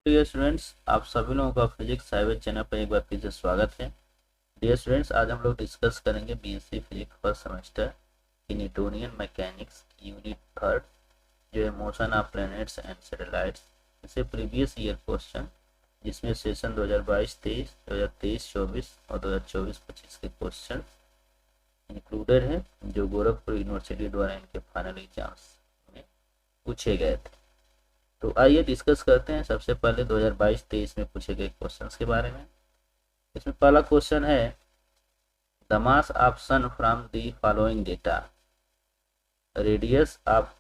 Dear students, आप सभी लोगों का फिजिक्स हाईवे चैनल पर एक बार फिर से स्वागत है। डियर स्टूडेंट्स, आज हम लोग डिस्कस करेंगे बीएससी फिजिक्स फर्स्ट सेमेस्टर की न्यूटोनियन मैकेनिक्स यूनिट थर्ड, जो है motion of planets and satellites. इसे प्रीवियस ईयर क्वेश्चन, जिसमें सेशन 2022-23, 2023-24 और 2024-25 के क्वेश्चन इंक्लूडेड है, जो गोरखपुर यूनिवर्सिटी द्वारा इनके फाइनल एग्जाम्स में पूछे गए थे। तो आइए डिस्कस करते हैं। सबसे पहले 2022-23 में पूछे गए क्वेश्चंस के बारे में। इसमें पहला क्वेश्चन है, the mass of sun from the following data, radius of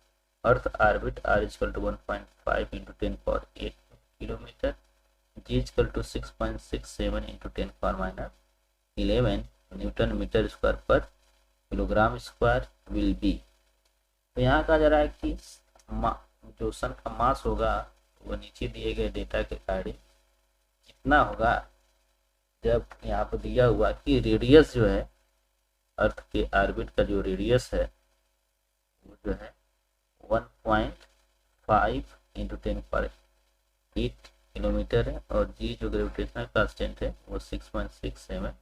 earth orbit R equal to 1.5 into 10⁸ kilometre, G equal to 6.67 into 10⁻11 newton metre square पर किलोग्राम स्क्वायर विल बी। तो यहाँ कहा जा रहा है कि जो सन का मास होगा वो नीचे दिए गए डेटा के अकॉर्डिंग कितना होगा, जब यहाँ पर दिया हुआ कि रेडियस जो है अर्थ के ऑर्बिट का जो रेडियस है वो जो है 1.5 इंटू 10⁸ किलोमीटर है, और जी जो ग्रेविटेशनल कांस्टेंट है वो 6.67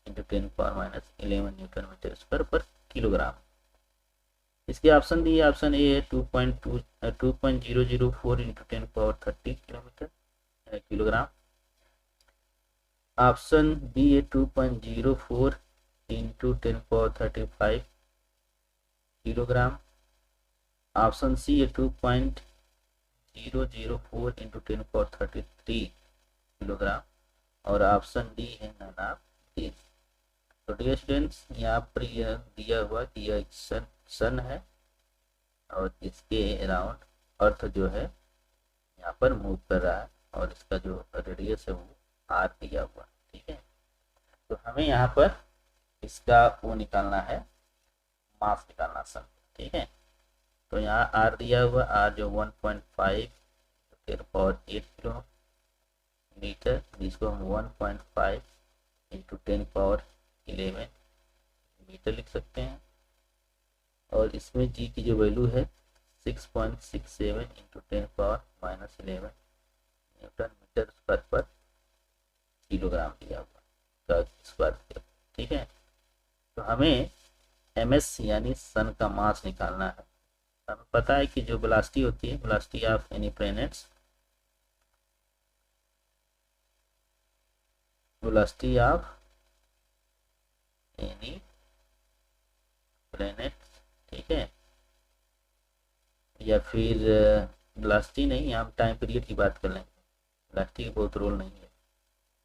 इंटू 10⁻11 न्यूटन मीटर स्क्वायर पर किलोग्राम। इसके ऑप्शन दिए, ऑप्शन ए है 2.004 इंटू 10⁻30 किलोग्राम, ऑप्शन बी है 2.04 इंटू 10⁻35 किलोग्राम, ऑप्शन सी है 2.004 इंटू 10⁻33 किलोग्राम, और ऑप्शन डी है नन ऑफ दीज। तो डियर स्टूडेंट्स, यहाँ पर यह दिया हुआ कि यह सन है और इसके अराउंड अर्थ जो है यहाँ पर मूव कर रहा है, और इसका जो रेडियस है वो आर दिया हुआ। ठीक है, तो हमें यहाँ पर इसका वो निकालना है, मास निकालना सन। ठीक है, तो यहाँ आर दिया हुआ, आर जो 1.5 10⁸ किलोमीटर, जिसको हम 1.5 इंटू 10⁻11 मीटर लिख सकते हैं, और इसमें जी की जो वैल्यू है 6.67 इंटू 10⁻11 न्यूटन मीटर स्क्वायर पर किलोग्राम दिया हुआ का स्क्वायर। ठीक है, तो हमें एमएस यानी सन का मास निकालना है। हमें पता है कि जो वेलोसिटी होती है, velocity of any planets, velocity of any planet, ठीक है, या फिर वेलोसिटी नहीं, यहाँ टाइम पीरियड की बात कर लेंगे, वेलोसिटी का बहुत रोल नहीं है,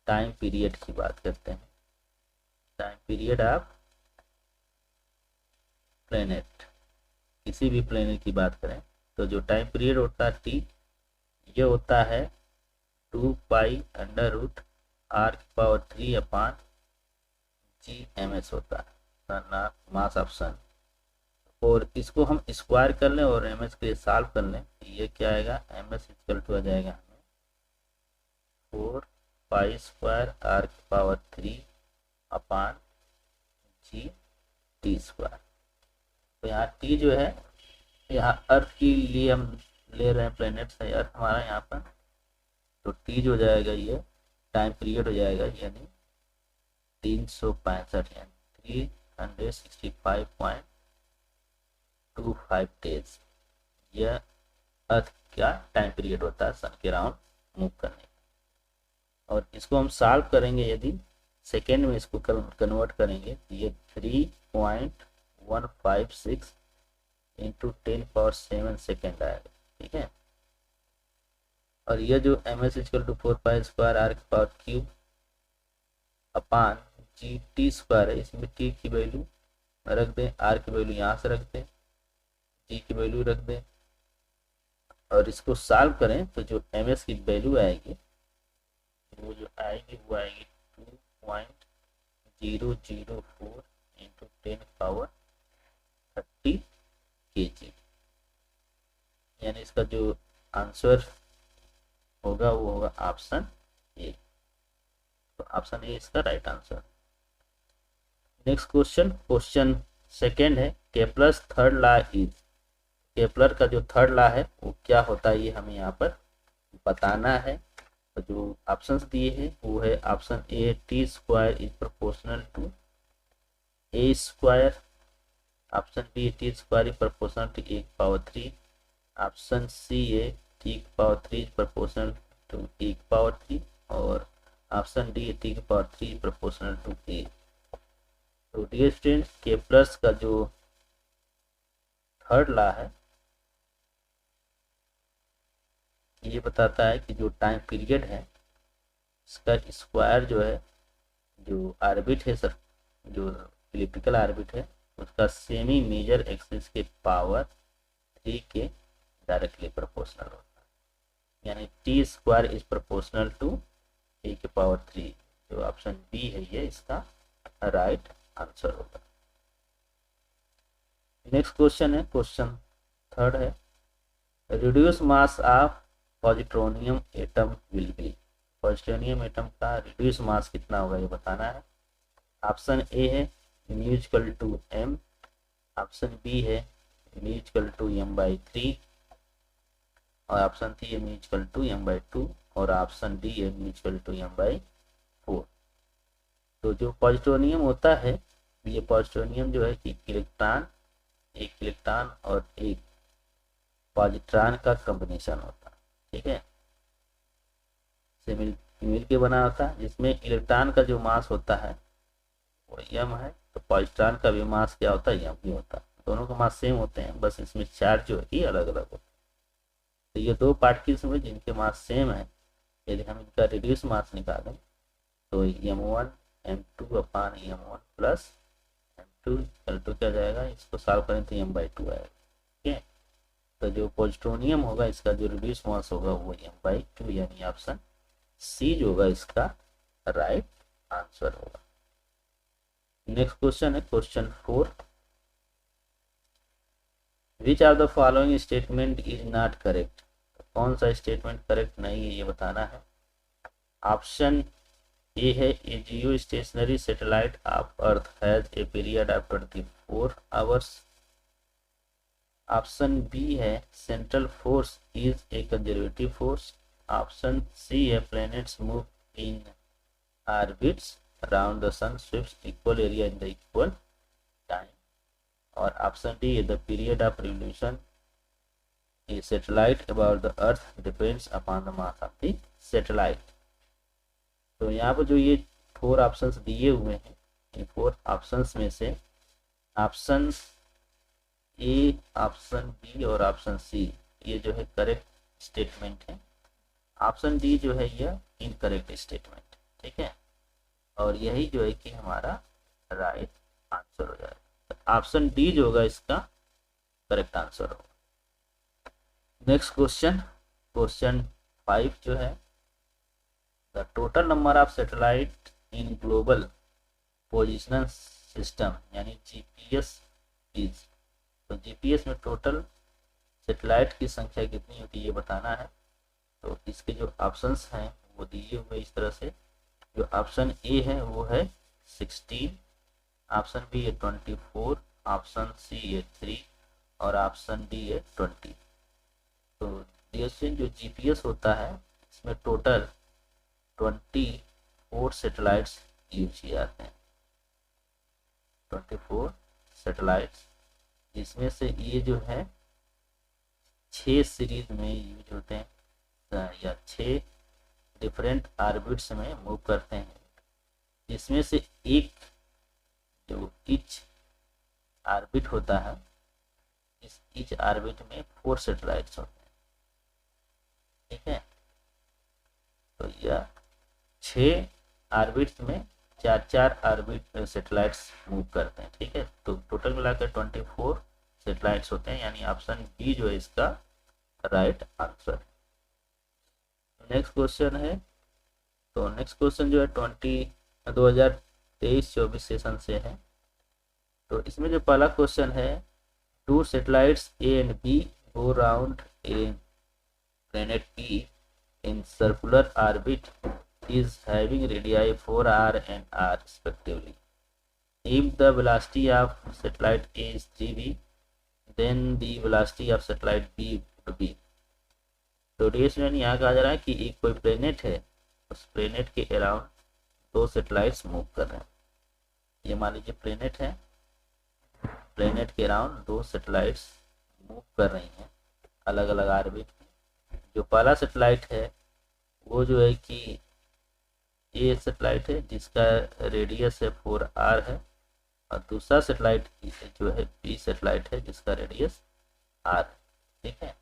टाइम पीरियड की बात करते हैं, टाइम पीरियड ऑफ प्लैनेट, किसी भी प्लैनेट की बात करें तो जो टाइम पीरियड होता है टी, ये होता है 2π√r³ अपान GMS होता है, मास ऑफ सन। और इसको हम स्क्वायर कर लें और एमएस के लिए सॉल्व कर लें, ये क्या आएगा, एमएस इक्वल टू आ जाएगा हमें 4π² अपान GT²। तो यहाँ टी जो है, यहाँ अर्थ के लिए हम ले रहे हैं, प्लैनेट्स है अर्थ हमारा यहाँ पर, तो टी जो हो जाएगा ये टाइम पीरियड हो जाएगा, यानी 365 यानी 365.25 डेज, यह अर्थ का टाइम पीरियड होता है सन के राउंड मूव करने का। और इसको हम सॉल्व करेंगे, यदि सेकेंड में इसको कन्वर्ट करेंगे, ये 3.156 इंटू 10⁻7 सेकेंड आएगा। ठीक है, और यह जो MS equal to 4π² upon GT² है, इसमें टी की वैल्यू रख दें, आर की वैल्यू यहाँ से रख दें, जी की वैल्यू रख दें, और इसको सॉल्व करें तो जो एमएस की वैल्यू आएगी वो जो आएगी वो आएगी 2.004 इंटू 10⁻30 kg, यानी इसका जो आंसर होगा वो होगा ऑप्शन ए। तो ऑप्शन ए इसका right answer. Next question, question second है, Kepler's third law is, Kepler का जो थर्ड लॉ है वो क्या होता है, ये हमें यहाँ पर बताना है। तो जो ऑप्शंस दिए हैं वो है option A T square is proportional to A square, option B T square is proportional to A power 3, option C है टी की power 3 is proportional to A की पावर 3 और ऑप्शन डी टी की power 3 is proportional to A. तो dear student Kepler's का जो third law है ये बताता है कि जो टाइम पीरियड है इसका स्क्वायर जो है, जो आर्बिट है सर, जो इलिप्टिकल आर्बिट है उसका सेमी मेजर एक्सिस के पावर 3 के डायरेक्टली प्रोपोर्शनल होता है, यानी T square is proportional to a के पावर 3। जो ऑप्शन बी है ये इसका राइट आंसर होगा। नेक्स्ट क्वेश्चन है, क्वेश्चन थर्ड है, reduce mass of positronium atom will be. Positronium atom का रिड्यूस मास कितना होगा ये बताना है। ऑप्शन ए है mu equal to m, option B है म्यूजिकल टू m/3 और ऑप्शन सी है म्यूजिकल टू m/2 और ऑप्शन डी है म्यूजिकल टू m/4। तो जो पॉजिट्रोनियम होता है ये पॉजिट्रोनियम जो है कि एक इलेक्ट्रॉन और एक पॉजिट्रॉन का कॉम्बिनेशन होता है, ठीक है, से मिल के बना होता है, जिसमें इलेक्ट्रॉन का जो मास होता है वो m है, तो पॉजिट्रॉन का भी मास क्या होता है m ही होता है। दोनों का मास सेम होते हैं, बस इसमें चार्ज जो है ये अलग अलग होता है। तो ये दो पार्टिकल्स में जिनके मास सेम है, यदि हम इनका रिड्यूस मास निकालें तो m1 m2 अपान m1 प्लस m2 l2 क्या जाएगा, इसको सॉल्व करें तो m/2 आएगा, ठीक है। तो जो पॉजिट्रोनियम होगा इसका जो रिड्यूस मास होगा वो m/2, यानी ऑप्शन सी जो होगा इसका राइट आंसर होगा। नेक्स्ट क्वेश्चन है question 4, which are the following statement is not correct. कौन सा स्टेटमेंट करेक्ट नहीं है ये बताना है। ऑप्शन ए है a geo stationary satellite of earth has a period of 24 hours. Option B है central force is a conservative force. Option C है planets move in orbits around the sun sweeps equal area in the equal time. और option D है the period of revolution a satellite about the earth depends upon the mass of the satellite. तो यहाँ पर जो ये 4 options दिए हुए हैं, इन 4 ऑप्शंस में से ऑप्शन ए, ऑप्शन बी और ऑप्शन सी ये जो है करेक्ट स्टेटमेंट है। ऑप्शन डी जो है यह इनकरेक्ट स्टेटमेंट, ठीक है, और यही जो है कि हमारा राइट आंसर हो जाएगा। तो ऑप्शन डी जो होगा इसका करेक्ट आंसर होगा। नेक्स्ट क्वेश्चन, क्वेश्चन 5 जो है, the total number of satellite in global positional system यानी जीपीएस इज। तो जीपीएस में टोटल सैटेलाइट की संख्या कितनी होती है ये बताना है। तो इसके जो ऑप्शंस हैं वो दिए हुए इस तरह से, जो ऑप्शन ए है वो है 16, ऑप्शन बी है 24, ऑप्शन सी है 3 और ऑप्शन डी है 20। तो DSN जो जीपीएस होता है इसमें टोटल 24 सैटेलाइट्स यूज किए जाते हैं, 24 सैटेलाइट्स, जिसमें से ये जो है 6 सीरीज में यूज होते हैं या 6 डिफरेंट ऑर्बिट्स में मूव करते हैं, जिसमें से एक जो ईच ऑर्बिट होता है, इस ईच ऑर्बिट में 4 सैटेलाइट्स होते हैं, ठीक है। तो यह 6 ऑर्बिट्स में 4 ऑर्बिट सैटेलाइट्स मूव करते हैं, ठीक है। तो टोटल मिलाकर 24 सैटेलाइट्स होते हैं, यानी ऑप्शन बी जो है इसका राइट आंसर। नेक्स्ट क्वेश्चन है, तो नेक्स्ट क्वेश्चन जो है 2023-24 सेशन से है। तो इसमें जो पहला क्वेश्चन है, 2 satellites A and B go round a planet P in circular orbit is having radii 4r and r respectively. If the velocity of satellite A is 3v, then the velocity of satellite B would be. तो dear student यहाँ कहा जा रहा है कि एक कोई planet है, उस प्लेनेट के अराउंड 2 सैटेलाइट्स मूव कर रहे हैं। ये मान लीजिए प्लेनेट है, प्लेनेट के अराउंड 2 सैटेलाइट्स मूव कर रही हैं अलग अलग ऑर्बिट में। जो पहला सैटेलाइट है वो जो है कि ये सैटेलाइट है जिसका रेडियस है 4r है, और दूसरा सैटेलाइट जो है बी सैटेलाइट है जिसका रेडियस r है। ठीक है,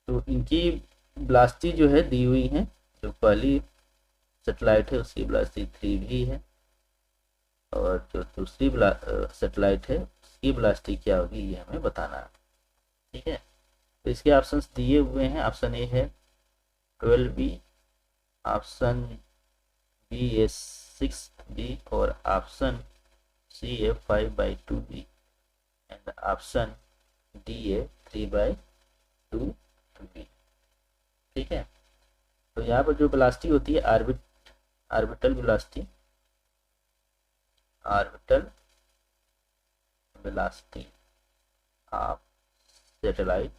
तो इनकी ब्लास्टी जो है दी हुई है। जो पहली सैटेलाइट है उसकी ब्लास्टी 3v है, और जो दूसरी सैटेलाइट है उसकी ब्लास्टी क्या होगी ये हमें बताना है। ठीक है, तो इसके ऑप्शंस दिए हुए हैं। ऑप्शन ए है 12b, ऑप्शन बी है 6b, और ऑप्शन सी है 5/2b, एंड ऑप्शन डी है 3/2b। ठीक है, तो यहाँ पर जो वेलोसिटी होती है orbital velocity, orbital velocity of satellite,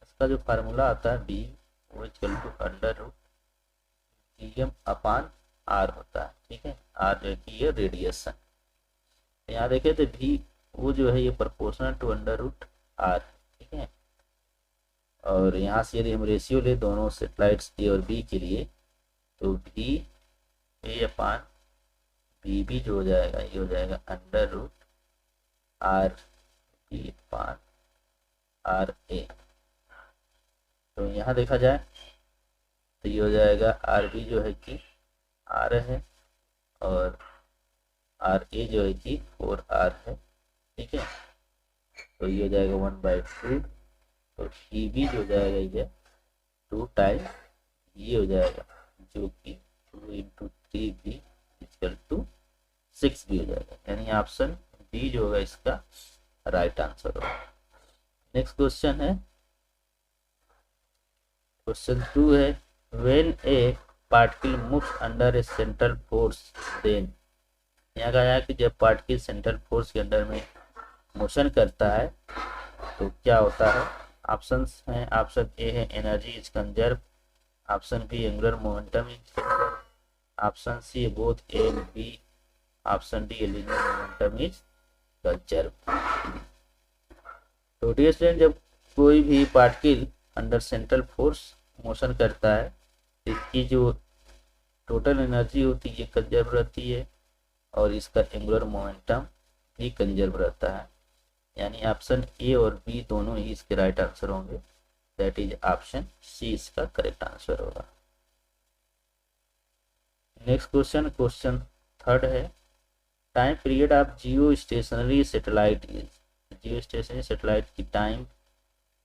इसका जो फार्मूला आता है बी वो इक्वल टू √Vm/r होता है। ठीक है, आर जो कि ये रेडिएशन, यहाँ देखें तो भी वो जो है ये प्रोपोर्शनल टू √r। ठीक है, और यहाँ से यदि हम रेशियो ले दोनों सेटेलाइट्स ए और बी के लिए, तो भी a/b जो हो जाएगा ये हो जाएगा √RB/RA। तो यहाँ देखा जाए तो ये हो जाएगा RB जो है कि R है, और RA जो है कि 4R है। ठीक है, तो ये हो जाएगा 1/2, तो EB जो हो जाएगा ये 2 टाइम ये हो जाएगा जो कि 2 × 3B = 6B हो जाएगा, यानी ऑप्शन बी जो होगा इसका राइट आंसर होगा। नेक्स्ट क्वेश्चन है क्वेश्चन 2 है when a particle moves under a central force then. यहाँ कहा है कि जब पार्टिकल सेंट्रल फोर्स के अंडर में मोशन करता है तो क्या होता है। ऑप्शंस हैं, ऑप्शन ए है energy is conserve, option B angular momentum is conserve, option C both A and B, option D linear momentum is conserve. तो डियर स्टूडेंट, जब कोई भी particle under central force motion करता है तो इसकी जो टोटल एनर्जी होती है कंजर्व रहती है, और इसका एंगुलर मोमेंटम भी कंजर्व रहता है, यानी ऑप्शन ए और बी दोनों ही इसके राइट आंसर होंगे। दैट इज ऑप्शन सी इसका करेक्ट आंसर होगा। नेक्स्ट क्वेश्चन, क्वेश्चन 3 है time period of Jio stationary satellite is. Jio stationary satellite की टाइम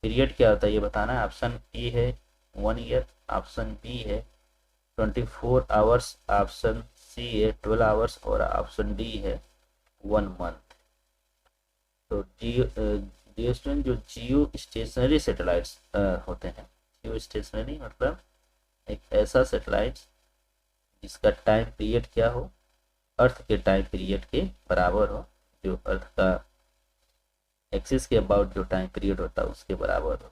पीरियड क्या होता है ये बताना है। ऑप्शन ए है 1 ईयर, ऑप्शन बी है 24 आवर्स, ऑप्शन सी है 12 आवर्स, और ऑप्शन डी है 1 मंथ। तो जियो स्टूडेंट जो जियो स्टेशनरी सैटेलाइट्स होते हैं, जियो स्टेशनरी मतलब एक ऐसा सैटेलाइट जिसका टाइम पीरियड क्या हो, अर्थ के टाइम पीरियड के बराबर हो, जो अर्थ का एक्सिस के अबाउट जो टाइम पीरियड होता है उसके बराबर हो,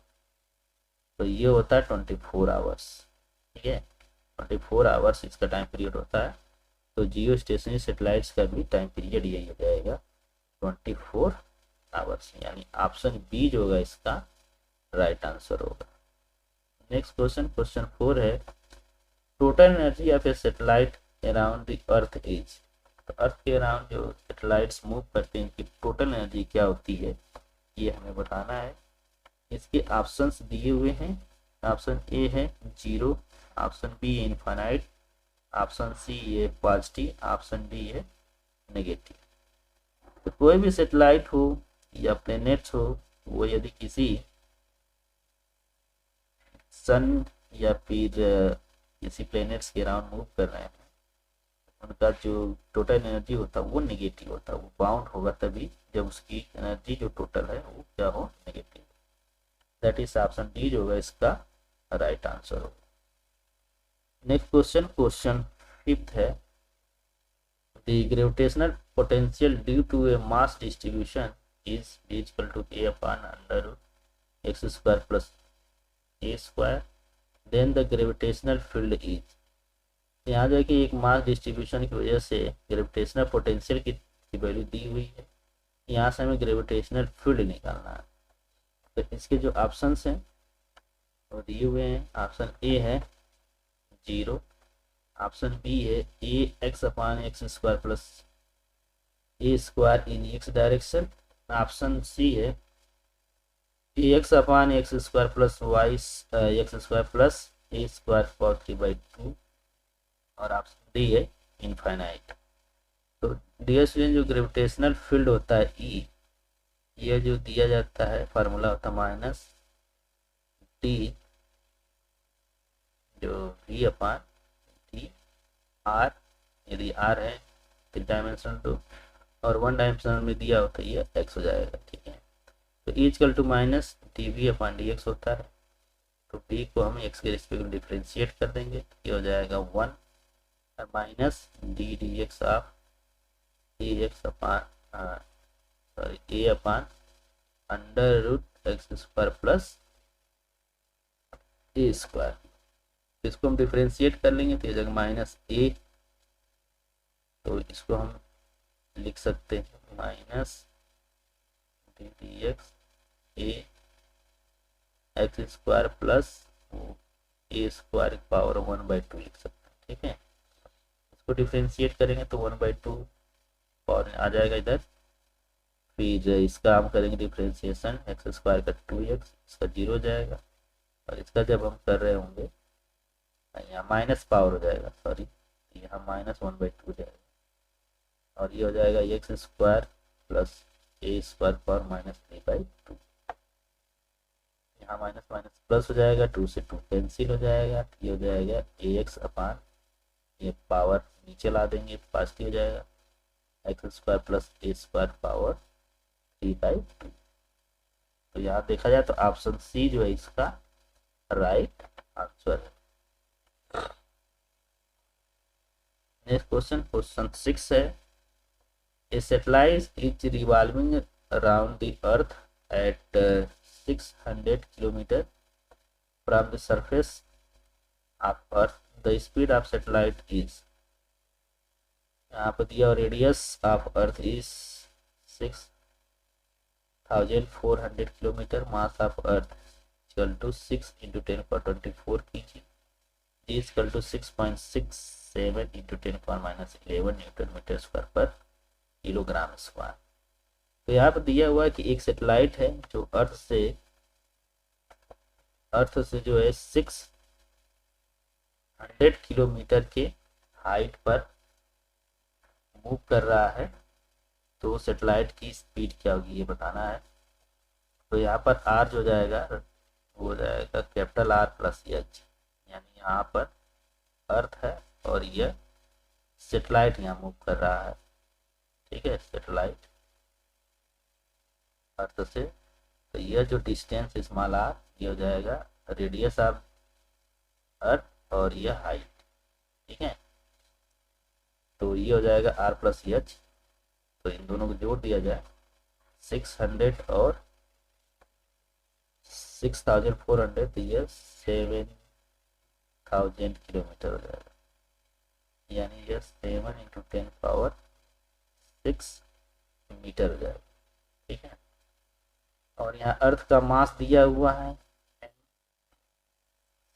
तो ये होता है 24 आवर्स। ठीक है, 24 आवर्स इसका टाइम पीरियड होता है। तो जियो स्टेशनरी सैटेलाइट्स का भी टाइम पीरियड यही हो जाएगा 24 आवर्स, यानी ऑप्शन बी जो होगा इसका राइट आंसर होगा। नेक्स्ट क्वेश्चन, क्वेश्चन 4 है total energy of A satellite around the earth is. तो अर्थ के अराउंड जो सैटेलाइट्स मूव करते हैं इनकी टोटल एनर्जी क्या होती है ये हमें बताना है। इसके ऑप्शंस दिए हुए हैं। ऑप्शन ए है 0, ऑप्शन बी है इनफाइनाइट, ऑप्शन सी है पॉजिटिव, ऑप्शन डी है नेगेटिव। तो कोई भी सैटेलाइट हो या प्लेनेट्स हो, वो यदि किसी सन या फिर किसी प्लेनेट्स के अराउंड मूव कर रहे हैं, उनका जो टोटल एनर्जी होता है वो नेगेटिव होता है, वो बाउंड होगा तभी जब उसकी एनर्जी जो टोटल है वो क्या हो, negative. That is option D जो होगा इसका राइट आंसर होगा। नेक्स्ट क्वेश्चन, क्वेश्चन 5 है the gravitational potential due to a mass distribution is equal to a/√2 X square plus A square, then the gravitational field is, यहाँ जो है कि एक मास डिस्ट्रीब्यूशन की वजह से ग्रेविटेशनल पोटेंशियल की वैल्यू दी हुई है, यहाँ से हमें ग्रेविटेशनल फील्ड निकालना है। तो इसके जो ऑप्शंस हैं वो दिए हुए हैं। ऑप्शन ए है 0, ऑप्शन बी है a x upon x square plus A square in x direction, option C है a x upon x square plus y x square plus A square power 3/2, और option D है infinite. तो dear student, जो gravitational field होता है ई, यह जो दिया जाता है फार्मूला होता है माइनस डी जो वी अपान डी आर, यदि आर है 3 डायमेंशनल तो, और 1 डायमेंशनल में दिया होता है ये एक्स हो जाएगा। ठीक है, तो E equal to minus D V upon D X होता है। तो बी को हम एक्स के रिस्पेक्ट में डिफ्रेंशिएट कर देंगे, तो ये हो जाएगा 1 और minus D D X of A x upon sorry A upon under root X square plus A square. इसको हम डिफ्रेंशिएट कर लेंगे तो ये जगह माइनस ए, तो इसको हम लिख सकते हैं माइनस डी डी एक्स ए एक्स स्क्वायर प्लस ए स्क्वायर पावर 1/2 लिख सकते हैं। ठीक है, इसको डिफ्रेंशिएट करेंगे तो 1/2 और आ जाएगा इधर, फिर इसका हम करेंगे डिफ्रेंशिएशन एक्स स्क्वायर का 2x, इसका 0 हो जाएगा, और इसका जब हम कर रहे होंगे यहाँ माइनस पावर हो जाएगा, सॉरी यहाँ माइनस 1/2 हो जाएगा, और ये हो जाएगा एक्स स्क्वायर प्लस ए स्क्वायर पावर -3/2। यहाँ माइनस माइनस प्लस हो जाएगा, 2 से 2 कैंसिल हो जाएगा, ये हो जाएगा ए एक्स अपान, ये पावर नीचे ला देंगे पॉजिटिव हो जाएगा, एक्स स्क्वायर प्लस ए स्क्वायर पावर 3/2। तो यहाँ देखा जाए तो ऑप्शन सी जो है इसका राइट आंसर है। नेक्स्ट क्वेश्चन, क्वेश्चन 6 है, a satellite is revolving around the earth at 600 kilometre from the surface of earth, the speed of satellite is, यहाँ पर दिया radius of earth is 6400 kilometre, mass of earth equal to 6 × 10⁻24 kg, g equal to 6.67 × 10⁻11 newton metre square पर kilogram square. तो यहाँ पर दिया हुआ है कि एक सैटेलाइट है जो अर्थ से जो है 600 किलोमीटर के हाइट पर मूव कर रहा है, तो सैटेलाइट की स्पीड क्या होगी ये बताना है। तो यहाँ पर आर जो जाएगा वो हो जाएगा कैपिटल आर प्लस एच, यानी यहाँ पर अर्थ है और यह सैटेलाइट यहाँ मूव कर रहा है। ठीक है, सैटेलाइट अर्थ से, तो यह जो डिस्टेंस स्मॉल आर ये हो जाएगा रेडियस ऑफ अर्थ और यह हाइट। ठीक है, तो ये हो जाएगा आर प्लस एच, तो इन दोनों को जोड़ दिया जाए 600 और 6400, तो ये 7000 किलोमीटर हो जाएगा, यानी ये 7 × 10⁻6 मीटर हो जाएगा। ठीक है, और यहाँ अर्थ का मास दिया हुआ है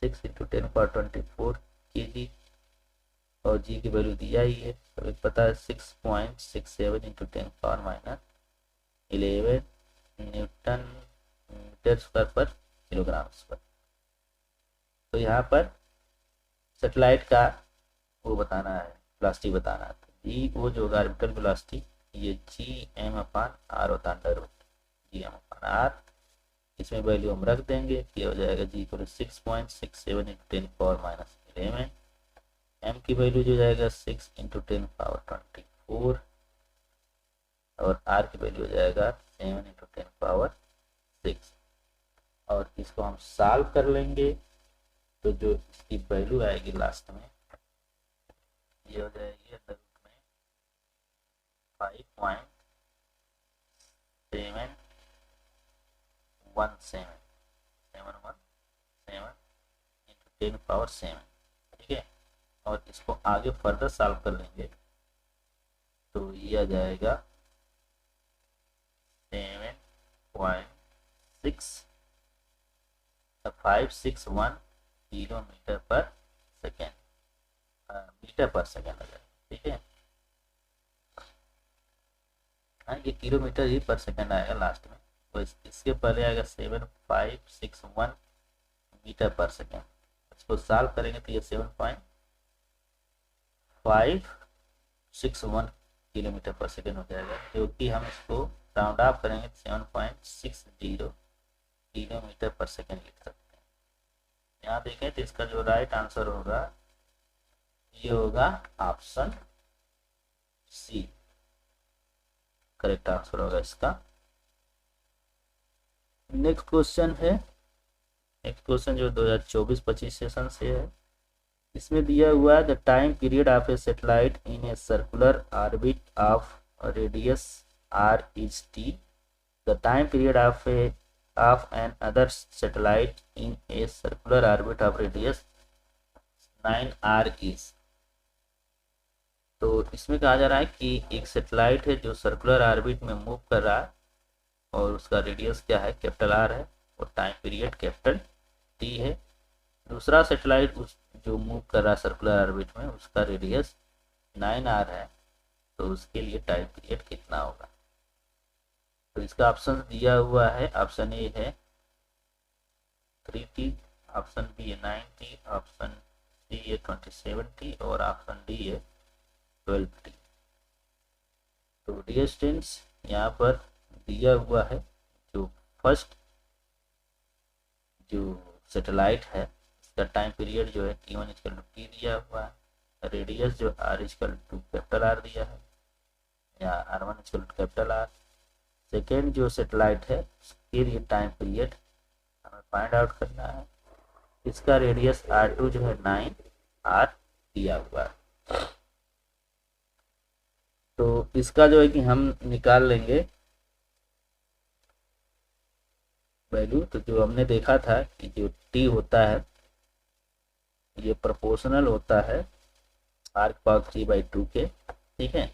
6 × 10⁻24 kg, और जी की वैल्यू दिया ही है, तो पता है 6.67 × 10⁻11 न्यूटन मीटर स्क्वायर पर किलोग्राम स्क्वायर। तो यहाँ पर सैटेलाइट का वो बताना है, वेलोसिटी बताना है, जी वो जो होगा ऑर्बिटल वेलोसिटी, ये Gm/r होता है, अंडर रूट Gm/r, इसमें वैल्यू हम रख देंगे, ये हो जाएगा G को 6.67 × 10⁻11, m की वैल्यू जो जाएगा 6 × 10⁻24, और r की वैल्यू हो जाएगा 7 × 10⁻6, और इसको हम सॉल्व कर लेंगे, तो जो इसकी वैल्यू आएगी लास्ट में ये हो जाएगी अंडर रूट में 5.717, 717 इंटू 10⁻7, ठीक है। और इसको आगे फर्दर सॉल्व कर लेंगे तो ये आ जाएगा 7.561 किलोमीटर पर सेकेंड, मीटर पर सेकेंड आ जाएगा, ठीक है। हाँ, ये किलोमीटर ही पर सेकेंड आएगा लास्ट में, तो इसके पहले आएगा 7.561 मीटर पर सेकेंड। इसको सॉल्व करेंगे तो ये 7.561 किलोमीटर पर सेकेंड हो जाएगा, जो कि हम इसको राउंड ऑफ करेंगे 7.60 किलोमीटर पर सेकेंड लिख सकते हैं। यहाँ देखें तो इसका जो राइट आंसर होगा ये होगा ऑप्शन सी, करेक्ट आंसर होगा इसका। नेक्स्ट क्वेश्चन जो 2024-25 सेशन से है, इसमें दिया हुआ है the time period of A satellite in a circular orbit of radius r is t, the time period of an other satellite in a circular orbit of radius 9r is। तो इसमें कहा जा रहा है कि एक सैटेलाइट है जो सर्कुलर ऑर्बिट में मूव कर रहा है और उसका रेडियस क्या है, कैपिटल R है, और टाइम पीरियड कैपिटल T है। दूसरा सैटेलाइट जो मूव कर रहा है सर्कुलर ऑर्बिट में, उसका रेडियस 9r है, तो उसके लिए टाइम पीरियड कितना होगा। तो इसका ऑप्शन दिया हुआ है, ऑप्शन ए है 3t, ऑप्शन बी है 9t, ऑप्शन सी है 27t और ऑप्शन डी है 12t। तो डियर स्टूडेंट्स, यहाँ पर दिया हुआ है जो फर्स्ट जो सैटेलाइट है इसका टाइम पीरियड जो है t1 = t दिया हुआ है, रेडियस जो r = कैपिटल R दिया है, या r1 = कैपिटल R। सेकेंड जो सैटेलाइट है उसके लिए टाइम पीरियड हमें फाइंड आउट करना है, इसका रेडियस r2 जो है 9r दिया हुआ है। तो इसका जो है कि हम निकाल लेंगे वैल्यू। तो जो हमने देखा था कि जो t होता है ये प्रोपोर्शनल होता है r⁴/2 के, ठीक है।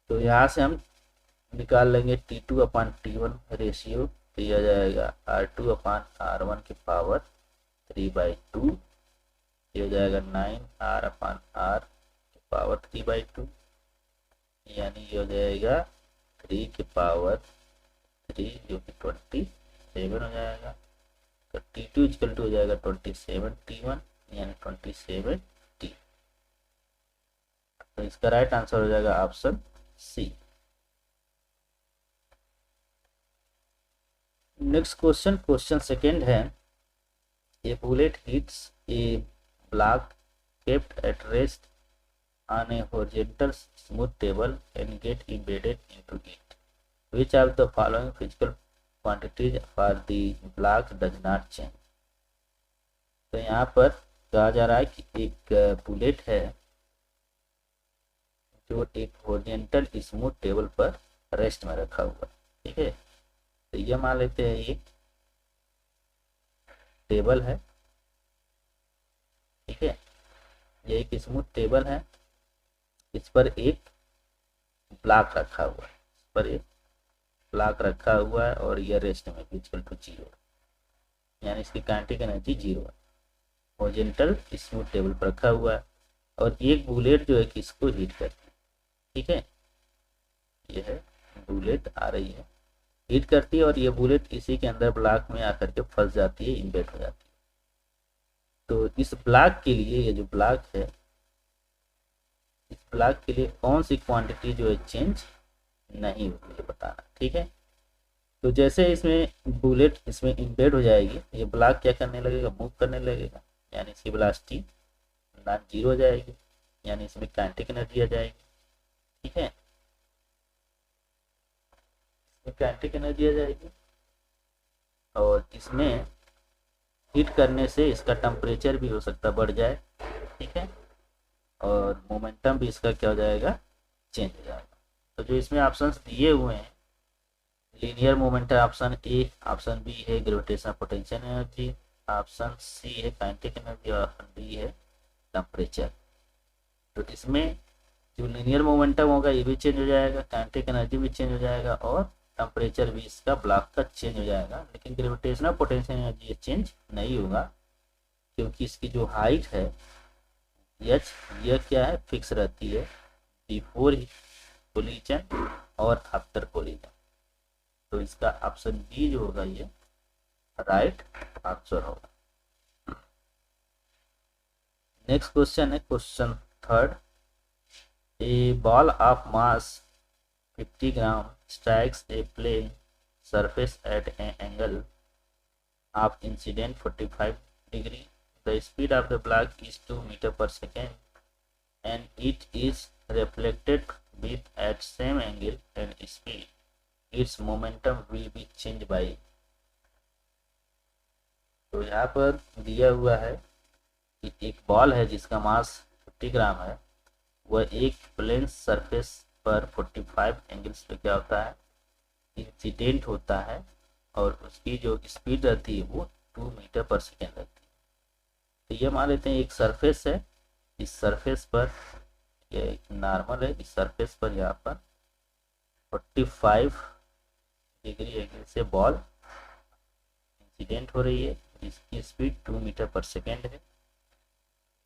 तो यहाँ से हम निकाल लेंगे T2/T1 रेशियो, तो यह आ जाएगा R2/R1 की पावर 3/2, ये हो जाएगा 9R/R की पावर 3/2, यानी ये हो जाएगा 3 की पावर 3 जो कि 27 हो जाएगा। तो T2 = हो जाएगा 27T1 यानी 27T। तो इसका राइट आंसर हो जाएगा option C. Next question second है, a bullet hits a block kept at rest on a horizontal smooth table and get embedded into it. Which of the following physical quantities for the block does not change? तो यहाँ पर कहा जा रहा है कि एक बुलेट है जो एक हॉरिजॉन्टल स्मूथ टेबल पर रेस्ट में रखा हुआ, ठीक है। तो ये मान लेते हैं एक टेबल है, ठीक है, ये एक स्मूथ टेबल है, इस पर एक ब्लॉक रखा हुआ है, इस पर एक ब्लॉक रखा हुआ है और ये रेस्ट में = 0, यानी इसकी काइनेटिक एनर्जी 0 है। हॉरिजॉन्टल स्मूथ टेबल पर रखा हुआ है और एक बुलेट जो है कि इसको हीट करती है, ठीक है। ये है बुलेट आ रही है, हीट करती है और ये बुलेट इसी के अंदर ब्लॉक में आकर के फंस जाती है, इम्बेड हो जाती है। तो इस ब्लॉक के लिए, ये जो ब्लॉक है, इस ब्लॉक के लिए कौन सी क्वांटिटी जो है चेंज नहीं होगी, ये बताना, ठीक है। तो जैसे इसमें बुलेट इसमें इम्बेड हो जाएगी, ये ब्लॉक क्या करने लगेगा, मूव करने लगेगा, यानी इसकी वेलोसिटी नॉन जीरो हो जाएगी, यानी इसमें काइनेटिक एनर्जी आ जाएगी, ठीक है, काइनेटिक एनर्जी आ जाएगी। और इसमें हीट करने से इसका टेम्परेचर भी हो सकता बढ़ जाए, ठीक है, और मोमेंटम भी इसका क्या हो जाएगा, चेंज हो जाएगा। तो जो इसमें ऑप्शंस दिए हुए हैं लीनियर मूवमेंट है ऑप्शन ए, ऑप्शन बी है gravitational potential energy, option C है काइनेटिक एनर्जी और ऑप्शन डी है टेम्परेचर। तो इसमें जो लीनियर मोमेंटम होगा ये भी चेंज हो जाएगा, काइनेटिक एनर्जी भी चेंज हो जाएगा और टेम्परेचर भी इसका ब्लॉक का चेंज हो जाएगा, लेकिन ग्रेविटेशनल पोटेंशियल एनर्जी चेंज नहीं होगा क्योंकि इसकी जो हाइट है एच यह क्या है फिक्स रहती है बिफोर कोलिजन और आफ्टर कोलिजन। तो इसका ऑप्शन बी जो होगा ये राइट आंसर होगा। नेक्स्ट क्वेश्चन है question third. A ball of mass 50 gram strikes a plane surface at an angle of incident 45 degree. The speed of the block is 2 meter per second and it is reflected with at same angle and speed. Its momentum will be changed by। तो यहाँ पर दिया हुआ है कि एक ball है जिसका मास 50 ग्राम है, वह एक प्लेन सरफेस पर 45 एंगल्स पे क्या होता है इंसिडेंट होता है और उसकी जो स्पीड रहती है वो 2 मीटर पर सेकेंड रहती है। तो ये मान लेते हैं एक सरफेस है, इस सरफेस पर ये नॉर्मल है, इस सरफेस पर यहाँ पर 45 डिग्री एंगल से बॉल इंसिडेंट हो रही है, इसकी स्पीड 2 मीटर पर सेकेंड है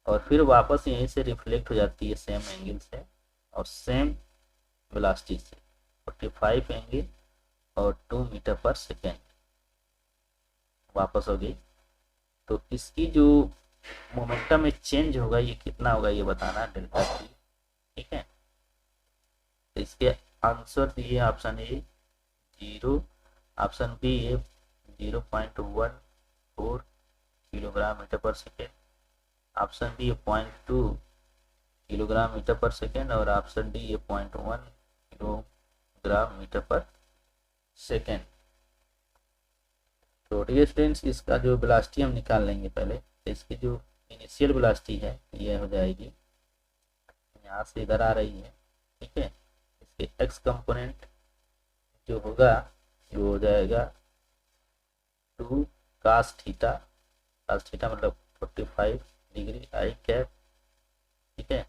और फिर वापस यहीं से रिफ्लेक्ट हो जाती है सेम एंगल से और सेम वेलोसिटी से 45 एंगल और 2 मीटर पर सेकेंड वापस हो गई। तो इसकी जो मोमेंटम में चेंज होगा ये कितना होगा ये बताना डेल्टा टी। ठीक है, तो इसके आंसर दिए ऑप्शन ए 0, ऑप्शन बी है 0.14 kilogram metre per second, option B 0.2 kilogram metre per second और ऑप्शन डी ये 0.1 किलोग्राम मीटर पर सेकेंड। तो डियर स्टूडेंट्स इसका जो वेलोसिटी हम निकाल लेंगे पहले। तो इसकी जो इनिशियल वेलोसिटी है ये हो जाएगी यहाँ से इधर आ रही है। ठीक है, इसके एक्स कंपोनेंट जो होगा वो हो जाएगा 2 cos थीटा, cos थीटा मतलब 45 डिग्री आई कैप। ठीक है,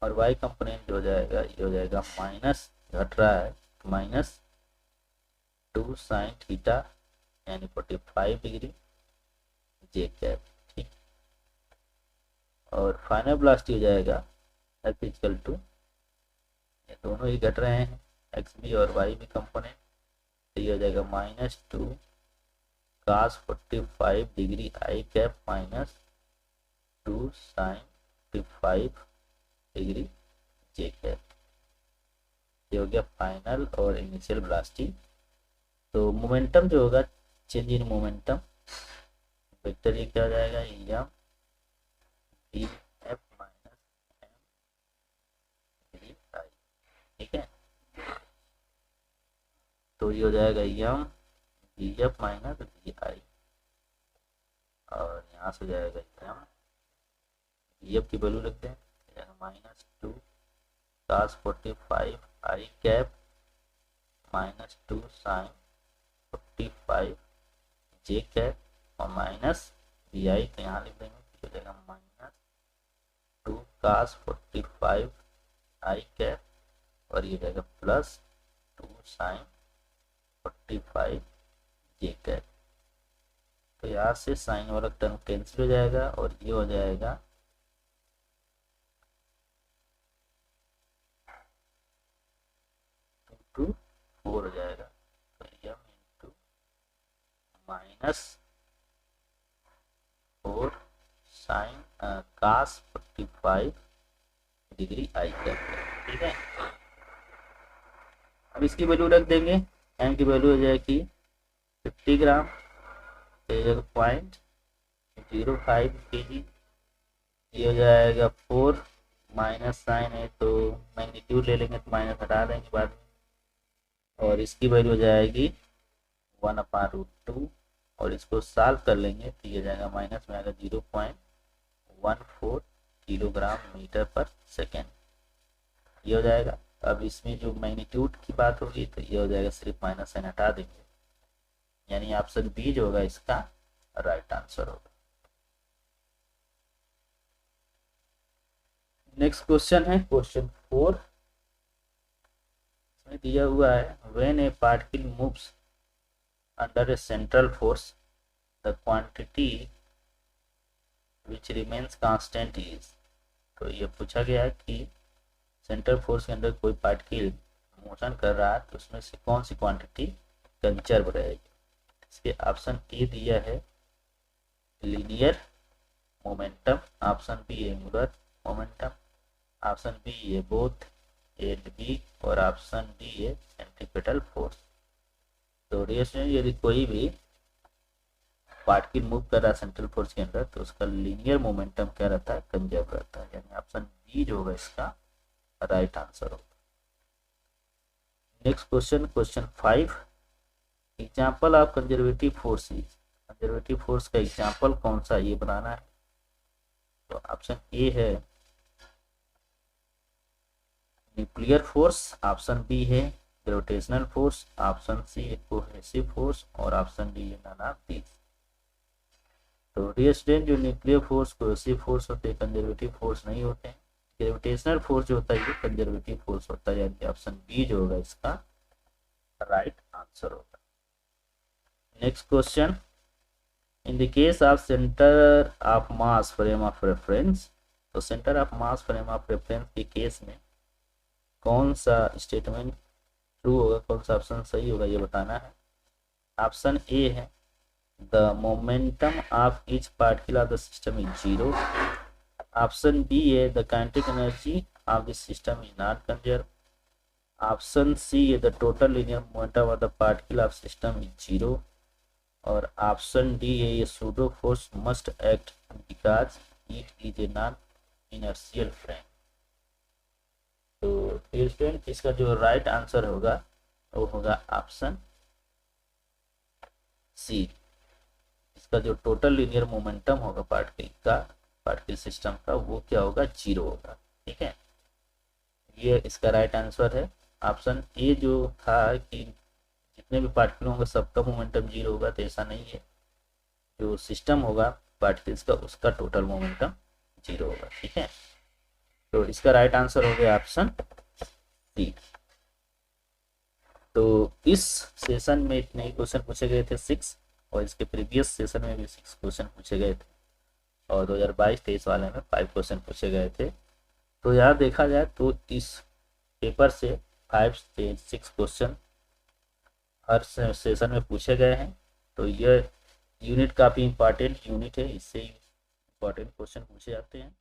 और वाई कंपोनेंट जो हो जाएगा ये हो जाएगा माइनस, घट रहा है माइनस 2 sin थीटा यानी 45 डिग्री जे कैप। ठीक, और फाइनल वेलोसिटी हो जाएगा एफ इक्वल टू, ये दोनों ही घट रहे हैं एक्स भी और वाई भी कंपोनेंट, तो ये हो जाएगा -2 cos 45 degree I cap minus 2 sin 45 degree J cap. ये हो गया फाइनल और इनिशियल वेलोसिटी। तो मोमेंटम जो होगा चेंज इन मोमेंटम वेक्टर ये क्या हो जाएगा M D F minus M D I. ठीक है, तो ये हो जाएगा M D F minus D I और यहाँ से जाएगा एम डी एफ की वैल्यू लिखते हैं -2 cos 45 I cap -2 sin 45 J cap और माइनस वी आई तो यहाँ लिख देंगे, हो जाएगा -2 cos 45 आई कैप और ये जाएगा +2 sin 45 जे कैप। तो यहाँ से साइन वाला टर्म कैंसिल हो जाएगा और ये हो जाएगा -4 हो जाएगा, तो M into -4 sine cos 45 degree I cap. ठीक है, अब इसकी वैल्यू रख देंगे, एम की वैल्यू हो जाएगी 50 ग्राम 0.05 kg, ये हो जाएगा 4 माइनस साइन है तो मैग्नीट्यूड ले लेंगे तो माइनस हटा देंगे बाद में, और इसकी वैल्यू हो जाएगी 1/√2 और इसको सॉल्व कर लेंगे तो ये जाएगा माइनस में आएगा 0.14 किलोग्राम मीटर पर सेकेंड, ये हो जाएगा। अब इसमें जो मैग्नीट्यूड की बात होगी तो ये हो जाएगा, सिर्फ माइनस साइन हटा देंगे, यानी ऑप्शन बी जो होगा इसका राइट आंसर होगा। नेक्स्ट क्वेश्चन है क्वेश्चन 4। इसमें दिया हुआ है when a particle moves under a central force the quantity which remains constant is. तो ये पूछा गया है कि सेंट्रल फोर्स के अंदर कोई पार्टिकल मोशन कर रहा है तो उसमें से कौन सी क्वांटिटी कंजर्व रहेगी। इसके ऑप्शन ए दिया है linear momentum, option B angular momentum, option B है बोथ ए एंड बी, और ऑप्शन डी है सेंट्रीपिटल फोर्स। तो रिएक्शन यदि कोई भी पार्टिकल मूव कर रहा है सेंट्रल फोर्स के अंदर तो उसका लीनियर मोमेंटम क्या रहता है, कंजर्व रहता है, यानी ऑप्शन बी जो होगा इसका राइट आंसर होगा। Next question question 5। Example of conservative forces, conservative force का एग्जाम्पल कौन सा ये बनाना है। तो ऑप्शन ए है न्यूक्लियर फोर्स, ऑप्शन बी है ग्रेविटेशनल फोर्स, ऑप्शन सी है कोहेसिव फोर्स, और ऑप्शन डी है नन ऑफ दीस। तो डियर स्टूडेंट, जो न्यूक्लियर फोर्स कोहेसिव फोर्स होते हैं कंजर्वेटिव फोर्स नहीं होते हैं। ग्रेविटेशनल फोर्स जो होता है ये कंजर्वेटिव फोर्स होता है, यानी ऑप्शन बी जो होगा इसका राइट आंसर होगा। Next question, in the case of centre of mass frame of reference, तो centre of mass frame of reference के केस में कौन सा स्टेटमेंट ट्रू होगा, कौन सा ऑप्शन सही होगा ये बताना है। ऑप्शन ए है the momentum of each particle of the system is zero, option B है the kinetic energy of the system is not conserve, option C है the total linear momentum of the particle of system is zero, और option D है ये pseudo force must act because it is a non inertial frame. तो student इसका जो right answer होगा वो होगा ऑप्शन सी। इसका जो टोटल लीनियर मोमेंटम होगा पार्टिकल का, पार्टिकल सिस्टम का, वो क्या होगा, जीरो होगा। ठीक है, ये इसका राइट आंसर है। ऑप्शन ए जो था कि जितने भी पार्टिकल होंगे सबका मोमेंटम जीरो होगा, तो ऐसा नहीं है। जो सिस्टम होगा पार्टिकल्स का उसका टोटल मोमेंटम जीरो होगा। ठीक है, तो इसका राइट आंसर हो गया ऑप्शन सी। तो इस सेशन में इतने ही क्वेश्चन पूछे गए थे 6, और इसके प्रीवियस सेशन में भी 6 क्वेश्चन पूछे गए थे, और 2022-23 वाले में 5 क्वेश्चन पूछे गए थे। तो यहाँ देखा जाए तो इस पेपर से 5 से 6 क्वेश्चन हर सेशन में पूछे गए हैं। तो यह यूनिट काफ़ी इंपॉर्टेंट यूनिट है, इससे इंपॉर्टेंट क्वेश्चन पूछे जाते हैं।